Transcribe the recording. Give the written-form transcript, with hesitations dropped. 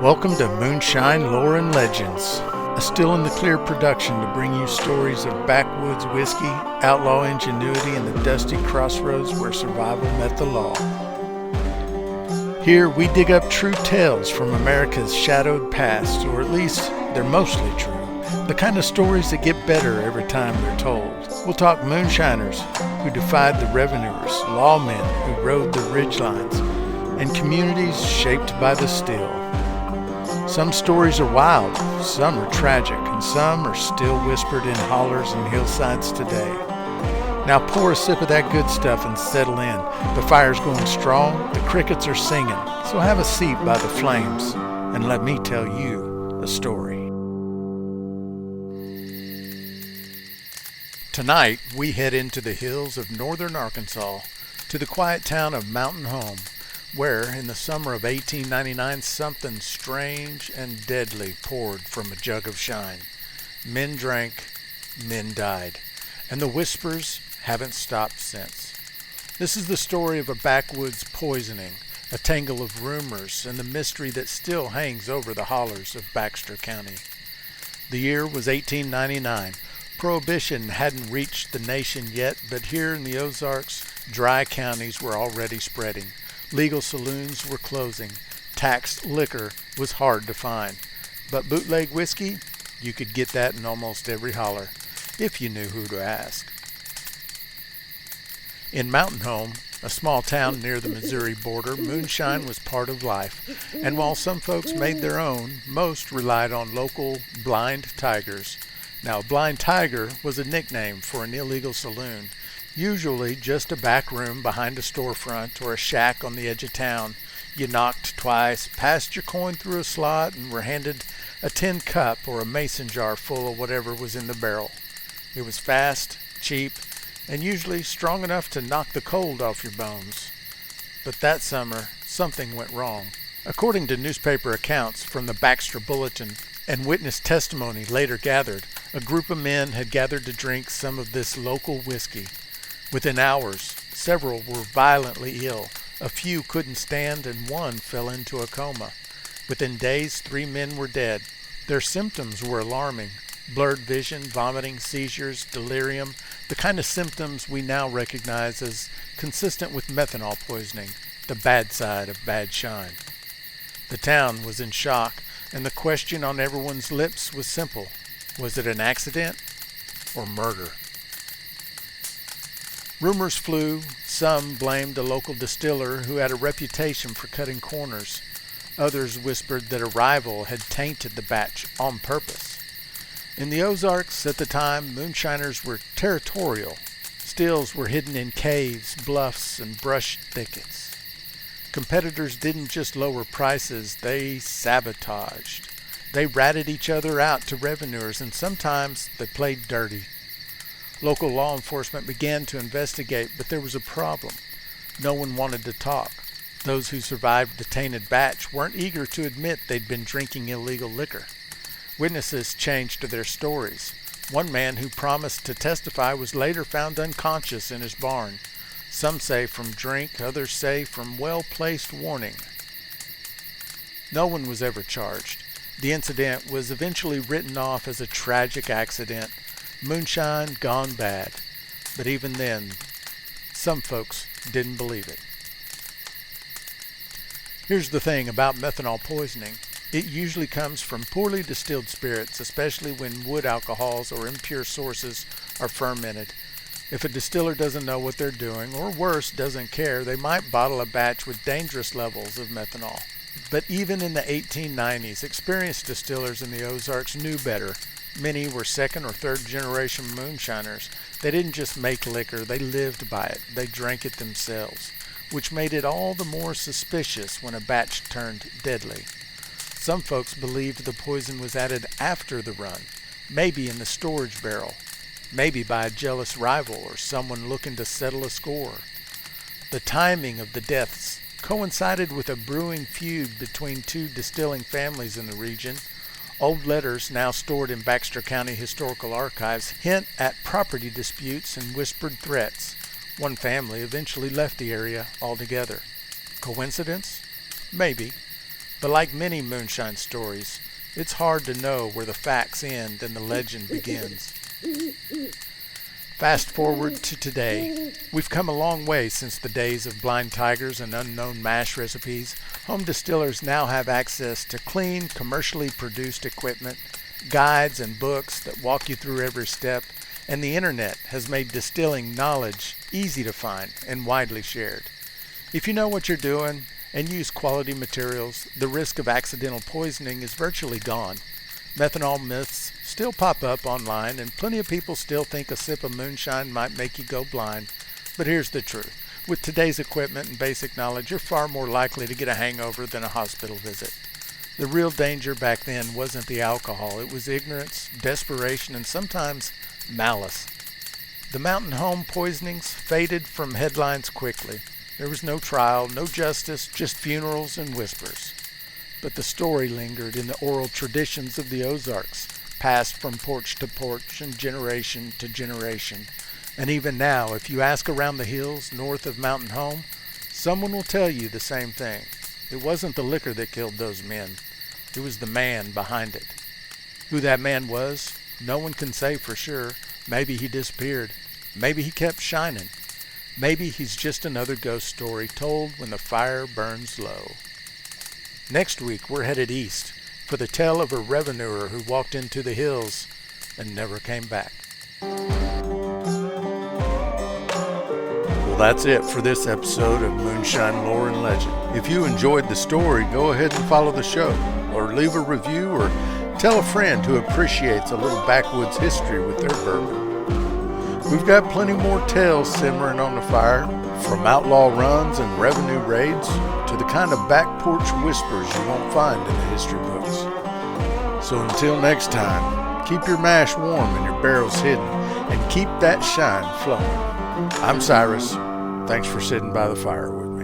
Welcome to Moonshine Lore Legends, a Still in the Clear production to bring you stories of backwoods whiskey, outlaw ingenuity, and the dusty crossroads where survival met the law. Here we dig up true tales from America's shadowed past, or at least they're mostly true. The kind of stories that get better every time they're told. We'll talk moonshiners who defied the revenuers, lawmen who rode the ridgelines, and communities shaped by the still. Some stories are wild, some are tragic, and some are still whispered in hollers and hillsides today. Now pour a sip of that good stuff and settle in. The fire's going strong, the crickets are singing, so have a seat by the flames and let me tell you a story. Tonight we head into the hills of northern Arkansas to the quiet town of Mountain Home, where in the summer of 1899 something strange and deadly poured from a jug of shine. Men drank, men died, and the whispers haven't stopped since. This is the story of a backwoods poisoning, a tangle of rumors, and the mystery that still hangs over the hollers of Baxter County. The year was 1899. Prohibition hadn't reached the nation yet, but here in the Ozarks, dry counties were already spreading. Legal saloons were closing. Taxed liquor was hard to find. But bootleg whiskey, you could get that in almost every holler, if you knew who to ask. In Mountain Home, a small town near the Missouri border, moonshine was part of life. And while some folks made their own, most relied on local blind tigers. Now, a blind tiger was a nickname for an illegal saloon. Usually just a back room behind a storefront or a shack on the edge of town. You knocked twice, passed your coin through a slot, and were handed a tin cup or a mason jar full of whatever was in the barrel. It was fast, cheap, and usually strong enough to knock the cold off your bones. But that summer, something went wrong. According to newspaper accounts from the Baxter Bulletin and witness testimony later gathered, a group of men had gathered to drink some of this local whiskey. Within hours, several were violently ill. A few couldn't stand, and one fell into a coma. Within days, 3 men were dead. Their symptoms were alarming. Blurred vision, vomiting, seizures, delirium, the kind of symptoms we now recognize as consistent with methanol poisoning, the bad side of bad shine. The town was in shock, and the question on everyone's lips was simple. Was it an accident or murder? Rumors flew. Some blamed a local distiller who had a reputation for cutting corners. Others whispered that a rival had tainted the batch on purpose. In the Ozarks at the time, moonshiners were territorial. Stills were hidden in caves, bluffs, and brush thickets. Competitors didn't just lower prices, they sabotaged. They ratted each other out to revenuers, and sometimes they played dirty. Local law enforcement began to investigate, but there was a problem. No one wanted to talk. Those who survived the tainted batch weren't eager to admit they'd been drinking illegal liquor. Witnesses changed their stories. One man who promised to testify was later found unconscious in his barn. Some say from drink, others say from well-placed warning. No one was ever charged. The incident was eventually written off as a tragic accident. Moonshine gone bad. But even then, some folks didn't believe it. Here's the thing about methanol poisoning. It usually comes from poorly distilled spirits, especially when wood alcohols or impure sources are fermented. If a distiller doesn't know what they're doing, or worse, doesn't care, they might bottle a batch with dangerous levels of methanol. But even in the 1890s, experienced distillers in the Ozarks knew better. Many were second or third generation moonshiners. They didn't just make liquor, they lived by it. They drank it themselves, which made it all the more suspicious when a batch turned deadly. Some folks believed the poison was added after the run, maybe in the storage barrel, maybe by a jealous rival or someone looking to settle a score. The timing of the deaths coincided with a brewing feud between 2 distilling families in the region. Old letters, now stored in Baxter County Historical Archives, hint at property disputes and whispered threats. One family eventually left the area altogether. Coincidence? Maybe. But like many moonshine stories, it's hard to know where the facts end and the legend begins. Fast forward to today. We've come a long way since the days of blind tigers and unknown mash recipes. Home distillers now have access to clean, commercially produced equipment, guides and books that walk you through every step, and the internet has made distilling knowledge easy to find and widely shared. If you know what you're doing and use quality materials, the risk of accidental poisoning is virtually gone. Methanol myths still pop up online, and plenty of people still think a sip of moonshine might make you go blind. But here's the truth. With today's equipment and basic knowledge, you're far more likely to get a hangover than a hospital visit. The real danger back then wasn't the alcohol. It was ignorance, desperation, and sometimes malice. The mountain home poisonings faded from headlines quickly. There was no trial, no justice, just funerals and whispers. But the story lingered in the oral traditions of the Ozarks, passed from porch to porch and generation to generation. And even now, if you ask around the hills north of Mountain Home, someone will tell you the same thing. It wasn't the liquor that killed those men. It was the man behind it. Who that man was, no one can say for sure. Maybe he disappeared. Maybe he kept shining. Maybe he's just another ghost story told when the fire burns low. Next week, we're headed east for the tale of a revenuer who walked into the hills and never came back. Well, that's it for this episode of Moonshine Lore and Legend. If you enjoyed the story, go ahead and follow the show, or leave a review, or tell a friend who appreciates a little backwoods history with their bourbon. We've got plenty more tales simmering on the fire, from outlaw runs and revenue raids to the kind of back porch whispers you won't find in the history books. So until next time, keep your mash warm and your barrels hidden, and keep that shine flowing. I'm Cyrus. Thanks for sitting by the fire with me.